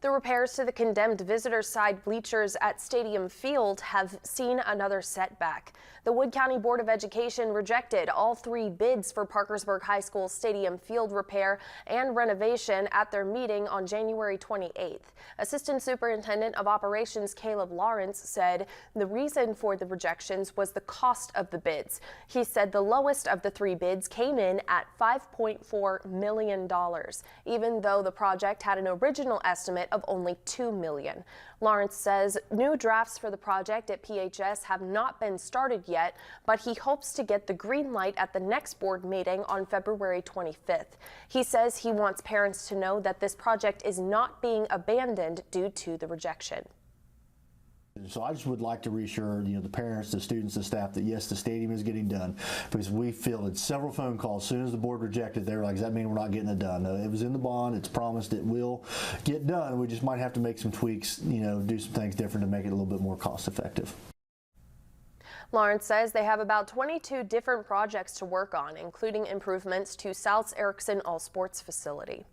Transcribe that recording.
The repairs to the condemned visitor side bleachers at Stadium Field have seen another setback. The Wood County Board of Education rejected all 3 bids for Parkersburg High School Stadium Field repair and renovation at their meeting on January 28th. Assistant Superintendent of Operations Caleb Lawrence said the reason for the rejections was the cost of the bids. He said the lowest of the 3 bids came in at $5.4 million, even though the project had an original estimate of only $2 million. Lawrence says new drafts for the project at PHS have not been started yet, but he hopes to get the green light at the next board meeting on February 25th. He says he wants parents to know that this project is not being abandoned due to the rejection. So I just would like to reassure the parents, the students, the staff that yes, the stadium is getting done, because we fielded several phone calls. As soon as the board rejected, they were like, does that mean we're not getting it done? No, it was in the bond. It's promised it will get done. We just might have to make some tweaks, do some things different to make it a little bit more cost effective. Lawrence says they have about 22 different projects to work on, including improvements to South Erickson All Sports facility.